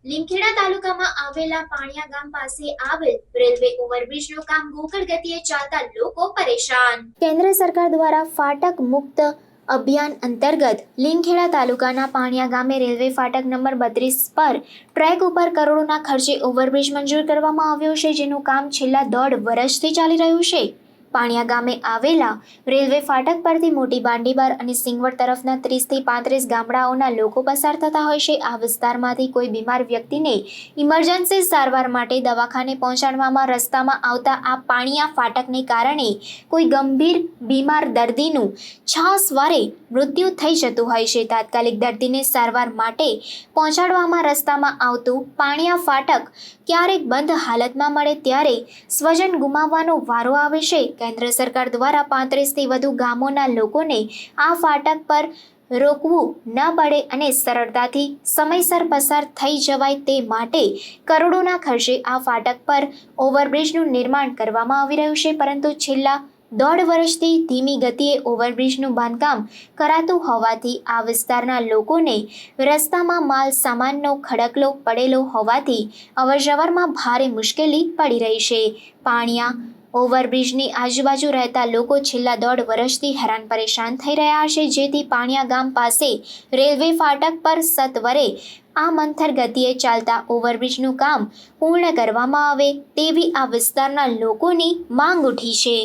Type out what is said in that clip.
લીમખેડા તાલુકામાં આવેલા પાણિયા ગામ પાસે આવેલ રેલવે ઓવરબ્રિજનું કામ ગોકળ ગતિએ ચાલતા લોકો પરેશાન। કેન્દ્ર સરકાર દ્વારા ફાટક મુક્ત અભિયાન અંતર્ગત લીમખેડા તાલુકાના પાણિયા ગામે રેલવે ફાટક નંબર 32 પર ટ્રેક ઉપર કરોડોના ખર્ચે ઓવરબ્રિજ મંજૂર કરવામાં આવ્યો છે, જેનું કામ છેલ્લા 1.5 વર્ષથી ચાલી રહ્યું છે। પાણિયા ગામે આવેલા રેલવે ફાટક પરથી મોટી બાંડીબાર અને સિંગવડ તરફના 30 થી 35 ગામડાઓના લોકો પસાર થતા હોય છે। આ વિસ્તારમાંથી કોઈ બીમાર વ્યક્તિને ઇમરજન્સી સારવાર માટે દવાખાને પહોંચાડવામાં રસ્તામાં આવતા આ પાણિયા ફાટકને કારણે કોઈ ગંભીર બીમાર દર્દીનું છાસવારે મૃત્યુ થઈ જતું હોય છે। તાત્કાલિક દર્દીને સારવાર માટે પહોંચાડવામાં રસ્તામાં આવતું પાણિયા ફાટક ક્યારેક બંધ હાલતમાં મળે ત્યારે સ્વજન ગુમાવવાનો વારો આવે છે। કેન્દ્ર સરકાર દ્વારા 35 થી વધુ ગામોના લોકોને આ ફાટક પર રોકવું ન પડે અને સરળતાથી સમયસર પસાર થઈ જવાય તે માટે કરોડોના ખર્ચે આ ફાટક પર ઓવરબ્રિજનું નિર્માણ કરવામાં આવી રહ્યું છે, પરંતુ છેલ્લા 1.5 વર્ષથી ધીમી ગતિએ ઓવરબ્રિજનું બાંધકામ કરાતું હોવાથી આ વિસ્તારના લોકોને રસ્તામાં માલ સામાનનો ખડકલો પડેલો હોવાથી અવરજવરમાં ભારે મુશ્કેલી પડી રહી છે। પાણિયા ઓવરબ્રિજની આજુબાજુ રહેતા લોકો છેલ્લા 1.5 વર્ષથી હેરાન પરેશાન થઈ રહ્યા છે, જેથી પાણિયા ગામ પાસે રેલવે ફાટક પર સત્વરે આ મંથર ગતિએ ચાલતા ઓવરબ્રિજનું કામ પૂર્ણ કરવામાં આવે તેવી આ વિસ્તારના લોકોની માંગ ઉઠી છે।